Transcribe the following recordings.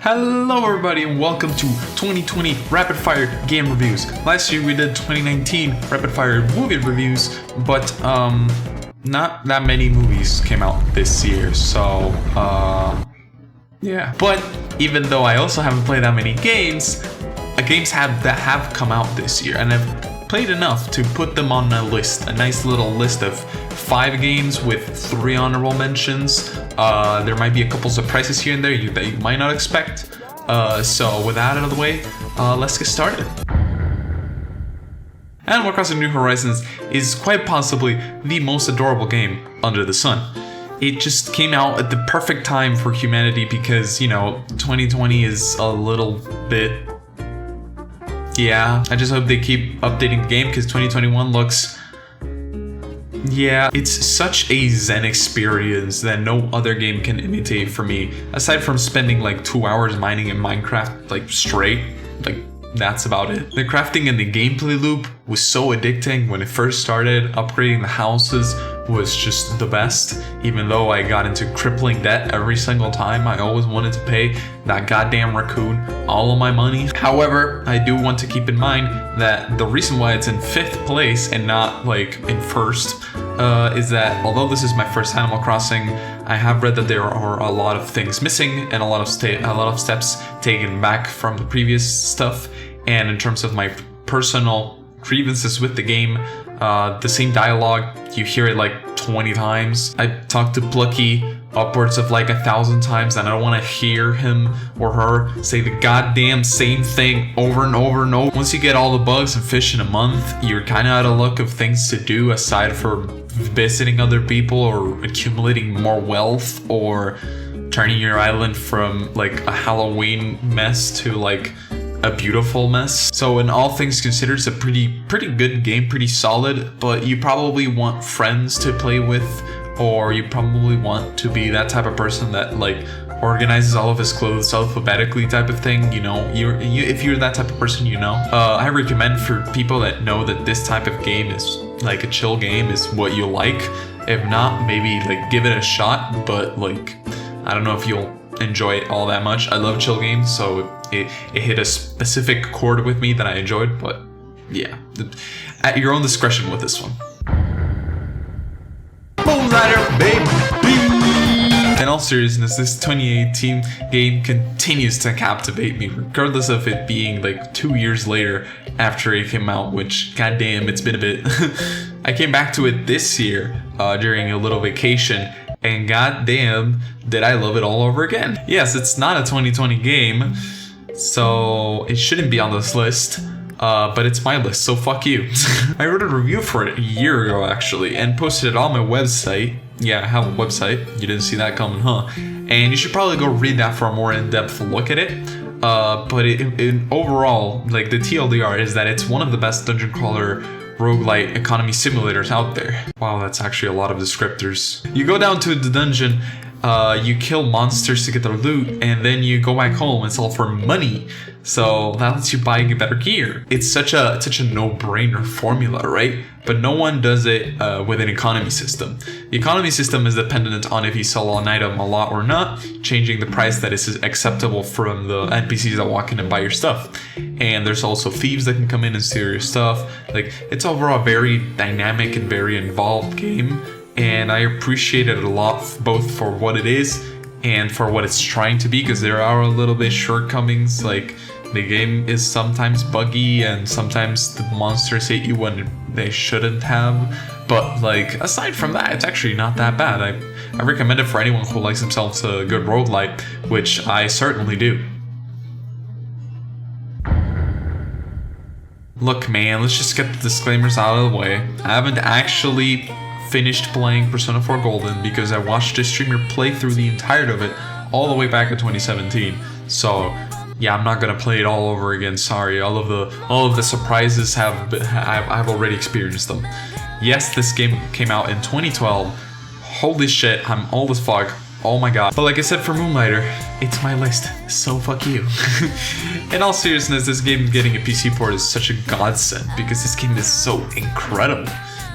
Hello everybody and welcome to 2020 Rapid Fire Game Reviews. Last year we did 2019 Rapid Fire Movie Reviews, but not that many movies came out this year, so yeah. But even though I also haven't played that many games, games that have come out this year, and I've played enough to put them on a list, a nice little list of 5 games with 3 honorable mentions. There might be a couple surprises here and there that you might not expect. So with that out of the way, let's get started. Animal Crossing New Horizons is quite possibly the most adorable game under the sun. It just came out at the perfect time for humanity because, you know, 2020 is a little bit... yeah, I just hope they keep updating the game because 2021 looks... yeah, it's such a zen experience that no other game can imitate for me. Aside from spending like 2 hours mining in Minecraft like straight, like that's about it. The crafting and the gameplay loop was so addicting when it first started. Upgrading the houses was just the best. Even though I got into crippling debt every single time, I always wanted to pay that goddamn raccoon all of my money. However, I do want to keep in mind that the reason why it's in 5th place and not like in 1st is that although this is my first Animal Crossing, I have read that there are a lot of things missing and a lot of steps taken back from the previous stuff. And in terms of my personal grievances with the game, the same dialogue, you hear it like 20 times. I talked to Plucky upwards of like 1,000 times and I don't want to hear him or her say the goddamn same thing over and over and over. Once you get all the bugs and fish in a month, you're kind of out of luck of things to do aside from visiting other people or accumulating more wealth or turning your island from like a Halloween mess to like a beautiful mess. So in all things considered, it's a pretty good game, pretty solid, but you probably want friends to play with, or you probably want to be that type of person that like organizes all of his clothes alphabetically type of thing. You know, if you're that type of person, you know. I recommend for people that know that this type of game is like a chill game is what you like. If not, maybe like give it a shot, but like I don't know if you'll enjoy it all that much. I love chill games, so it hit a specific chord with me that I enjoyed, but yeah, at your own discretion with this one. Boom Rider, baby! In all seriousness, this 2018 game continues to captivate me, regardless of it being like 2 years later after it came out, which goddamn, it's been a bit. I came back to it this year during a little vacation, and goddamn, did I love it all over again. Yes, it's not a 2020 game, so it shouldn't be on this list, but it's my list, so fuck you. I wrote a review for it a year ago, actually, and posted it on my website. Yeah, I have a website. You didn't see that coming, huh? And you should probably go read that for a more in-depth look at it. But overall, like the TLDR is that it's one of the best dungeon crawler roguelite economy simulators out there. Wow, that's actually a lot of descriptors. You go down to the dungeon, you kill monsters to get their loot, and then you go back home and sell for money. So that lets you buy better gear. It's such a no-brainer formula, right? But no one does it with an economy system. The economy system is dependent on if you sell an item a lot or not, changing the price that is acceptable from the NPCs that walk in and buy your stuff. And there's also thieves that can come in and steal your stuff. Like, it's overall a very dynamic and very involved game. And I appreciate it a lot, both for what it is and for what it's trying to be, because there are a little bit shortcomings. Like, the game is sometimes buggy and sometimes the monsters hit you when they shouldn't have. But like, aside from that, it's actually not that bad. I recommend it for anyone who likes themselves a good roguelite, which I certainly do. Look, man, let's just get the disclaimers out of the way. I haven't actually finished playing Persona 4 Golden because I watched a streamer play through the entirety of it all the way back in 2017. So yeah, I'm not gonna play it all over again. Sorry, all of the surprises I've already experienced them. Yes, this game came out in 2012. Holy shit, I'm old as fuck. Oh my god. But like I said for Moonlighter, it's my list, so fuck you. In all seriousness, this game getting a PC port is such a godsend because this game is so incredible.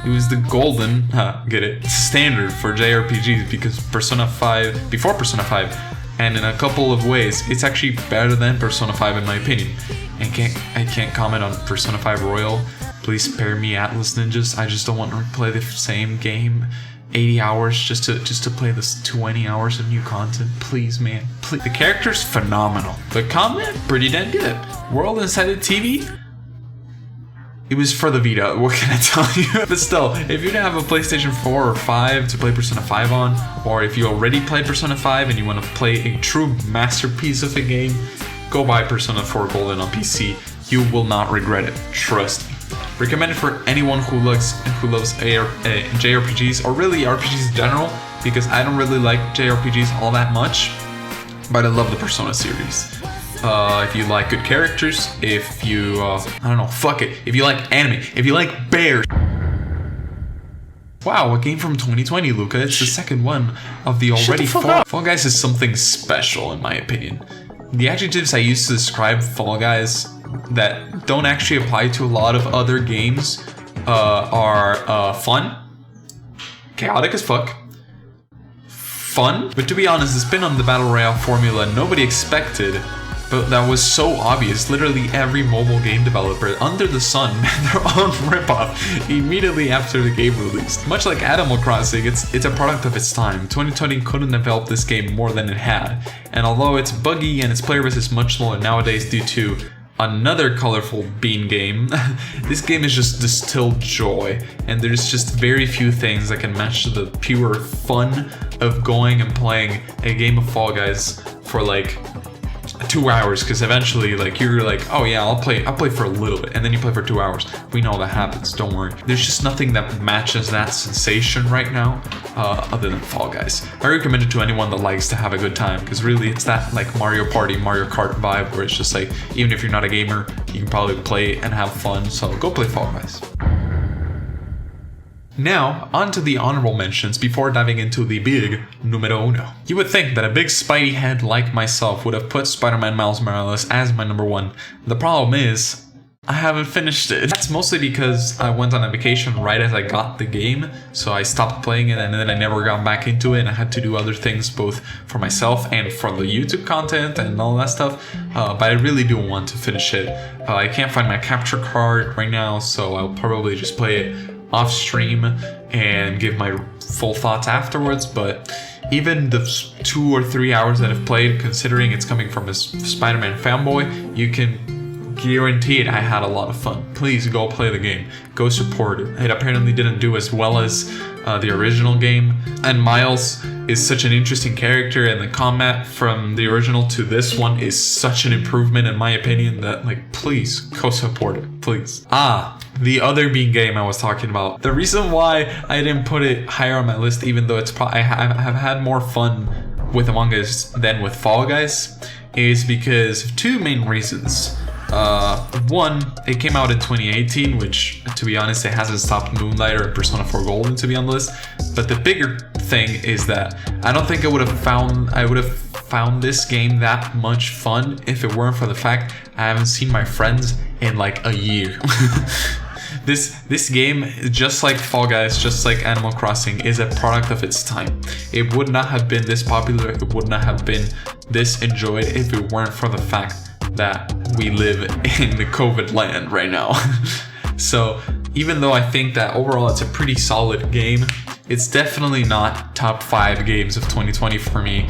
It was the golden, get it, standard for JRPGs because before Persona 5, and in a couple of ways, it's actually better than Persona 5 in my opinion. And I can't comment on Persona 5 Royal. Please spare me, Atlas Ninjas. I just don't want to play the same game 80 hours just to play this 20 hours of new content. Please, man. Please. The character's phenomenal. The combat, pretty damn good. World Inside the TV? It was for the Vita, what can I tell you? But still, if you don't have a PlayStation 4 or 5 to play Persona 5 on, or if you already played Persona 5 and you want to play a true masterpiece of a game, go buy Persona 4 Golden on PC. You will not regret it, trust me. Recommended for anyone who loves JRPGs, or really RPGs in general, because I don't really like JRPGs all that much, but I love the Persona series. If you like good characters, if you, I don't know, fuck it. If you like anime, if you like bears. Wow, a game from 2020, Luca. It's the second one of the already Fall Guys is something special, in my opinion. The adjectives I use to describe Fall Guys that don't actually apply to a lot of other games are fun, chaotic as fuck, fun, but to be honest, the spin on the Battle Royale formula nobody expected. But that was so obvious. Literally every mobile game developer under the sun made their own ripoff immediately after the game released. Much like Animal Crossing, it's a product of its time. 2020 couldn't develop this game more than it had. And although it's buggy and its player base is much smaller nowadays due to another colorful bean game, this game is just distilled joy. And there's just very few things that can match the pure fun of going and playing a game of Fall Guys for like 2 hours, because eventually like you're like, oh yeah, I'll play for a little bit, and then you play for 2 hours. We know that happens, don't worry. There's just nothing that matches that sensation right now other than Fall Guys. I recommend it to anyone that likes to have a good time, because really it's that like Mario Party, Mario Kart vibe where it's just like, even if you're not a gamer, you can probably play and have fun, so go play Fall Guys. Now, on to the honorable mentions before diving into the big numero uno. You would think that a big Spidey head like myself would have put Spider-Man Miles Morales as my number one. The problem is, I haven't finished it. That's mostly because I went on a vacation right as I got the game, so I stopped playing it and then I never got back into it, and I had to do other things both for myself and for the YouTube content and all that stuff, but I really do want to finish it. I can't find my capture card right now, so I'll probably just play it off stream and give my full thoughts afterwards. But even the 2 or 3 hours that I've played, considering it's coming from a Spider-Man fanboy, you can guarantee it I had a lot of fun. Please go play the game, go support it. It apparently didn't do as well as the original game, and Miles is such an interesting character, and the combat from the original to this one is such an improvement in my opinion that, like, please go support it, please. The other Bean game I was talking about. The reason why I didn't put it higher on my list, even though it's I have had more fun with Among Us than with Fall Guys, is because of two main reasons. One, it came out in 2018, which, to be honest, it hasn't stopped Moonlight or Persona 4 Golden to be on the list. But the bigger thing is that I don't think I would have found this game that much fun if it weren't for the fact I haven't seen my friends in like a year. This game, just like Fall Guys, just like Animal Crossing, is a product of its time. It would not have been this popular, it would not have been this enjoyed if it weren't for the fact that we live in the COVID land right now. So even though I think that overall it's a pretty solid game, it's definitely not top 5 games of 2020 for me.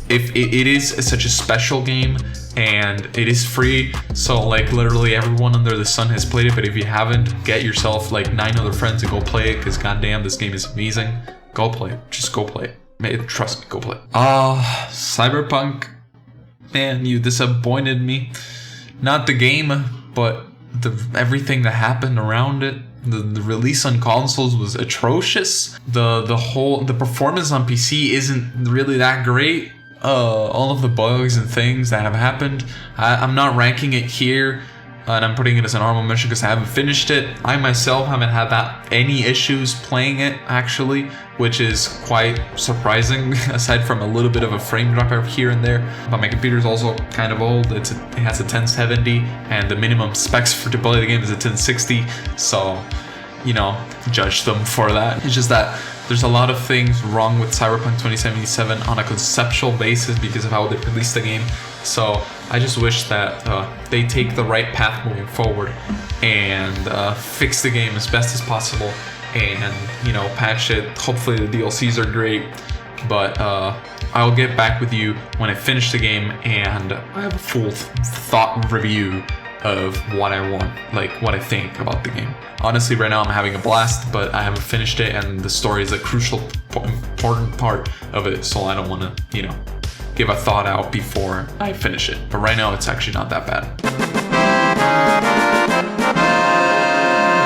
If it is such a special game, and it is free, so like literally everyone under the sun has played it. But if you haven't, get yourself like 9 other friends and go play it, because goddamn, this game is amazing. Go play it. Just go play it. Trust me, go play it. Cyberpunk, man, you disappointed me. Not the game, but everything that happened around it. The release on consoles was atrocious. The performance on PC isn't really that great. All of the bugs and things that have happened, I'm not ranking it here, and I'm putting it as an honorable mention because I haven't finished it. I myself haven't had any issues playing it, actually, which is quite surprising, aside from a little bit of a frame drop here and there. But my computer's also kind of old. It has a 1070, and the minimum specs to play the game is a 1060, so, you know, judge them for that. It's just that There's a lot of things wrong with Cyberpunk 2077 on a conceptual basis because of how they released the game. So I just wish that they take the right path moving forward and fix the game as best as possible and, you know, patch it. Hopefully the DLCs are great, but I'll get back with you when I finish the game and I have a full thought review of what I want, like what I think about the game. Honestly, right now I'm having a blast, but I haven't finished it, and the story is a crucial, important part of it, so I don't want to, you know, give a thought out before I finish it. But right now it's actually not that bad.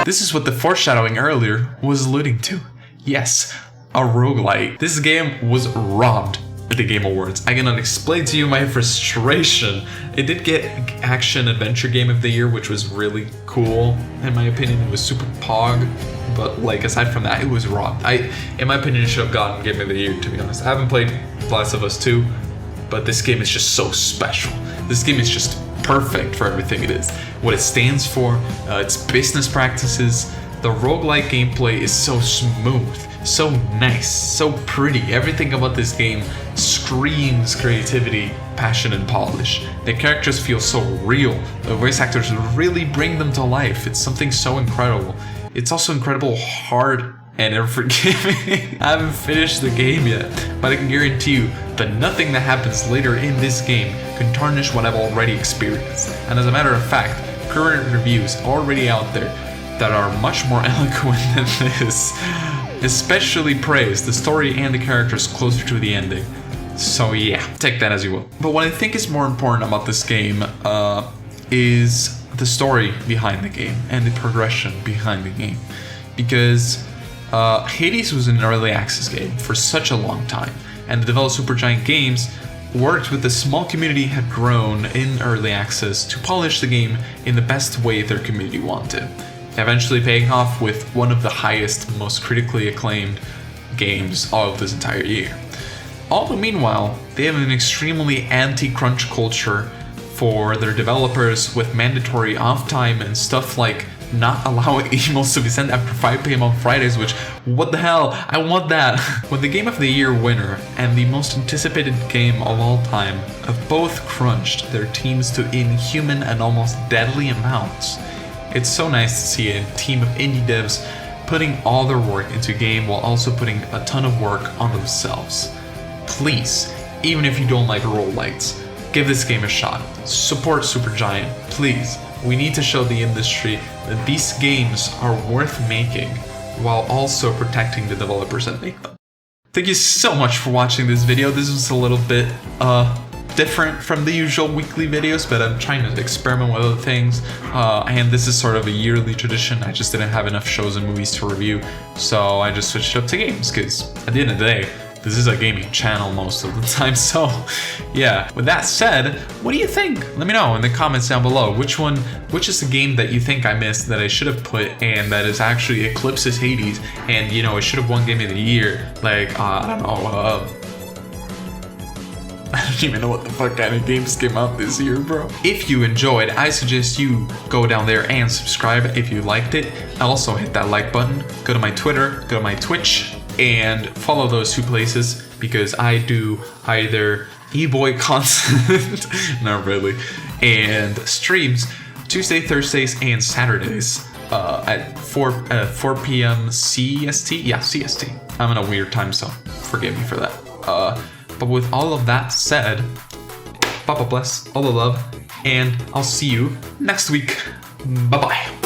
This is what the foreshadowing earlier was alluding to. Yes, a roguelite. This game was robbed at the Game Awards. I cannot explain to you my frustration. It did get Action Adventure Game of the Year, which was really cool in my opinion. It was super pog, but like aside from that, it was robbed. In my opinion, it should have gotten Game of the Year, to be honest. I haven't played The Last of Us 2, but this game is just so special. This game is just perfect for everything it is. What it stands for, its business practices. The roguelike gameplay is so smooth, so nice, so pretty. Everything about this game screams creativity, passion, and polish. The characters feel so real. The voice actors really bring them to life. It's something so incredible. It's also incredible hard and unforgiving. I haven't finished the game yet, but I can guarantee you that nothing that happens later in this game can tarnish what I've already experienced. And as a matter of fact, current reviews already out there that are much more eloquent than this, especially praise the story and the characters closer to the ending. So yeah, take that as you will. But what I think is more important about this game is the story behind the game and the progression behind the game. Because Hades was an early access game for such a long time, and the developer Supergiant Games worked with the small community had grown in early access to polish the game in the best way their community wanted, eventually paying off with one of the highest, most critically acclaimed games of this entire year. Although meanwhile, they have an extremely anti-crunch culture for their developers with mandatory off time and stuff like not allowing emails to be sent after 5 p.m. on Fridays, which, what the hell, I want that. When the Game of the Year winner and the most anticipated game of all time have both crunched their teams to inhuman and almost deadly amounts, it's so nice to see a team of indie devs putting all their work into a game while also putting a ton of work on themselves. Please, even if you don't like roguelites, give this game a shot. Support Supergiant, please. We need to show the industry that these games are worth making while also protecting the developers that make them. Thank you so much for watching this video. This was a little bit different from the usual weekly videos, but I'm trying to experiment with other things, and this is sort of a yearly tradition. I just didn't have enough shows and movies to review, so I just switched up to games, because at the end of the day, this is a gaming channel most of the time. So yeah, with that said, what do you think? Let me know in the comments down below. Which is the game that you think I missed that I should have put and that is actually eclipses Hades, and you know, it should have won Game of the Year? Like, I don't know, I don't even know what the fuck kind of games came out this year, bro. If you enjoyed, I suggest you go down there and subscribe if you liked it. Also hit that like button, go to my Twitter, go to my Twitch, and follow those two places because I do either e-boy content, not really, and streams Tuesday, Thursdays, and Saturdays at 4 p.m. CST? Yeah, CST. I'm in a weird time zone. Forgive me for that. But with all of that said, Papa bless, all the love, and I'll see you next week. Bye-bye.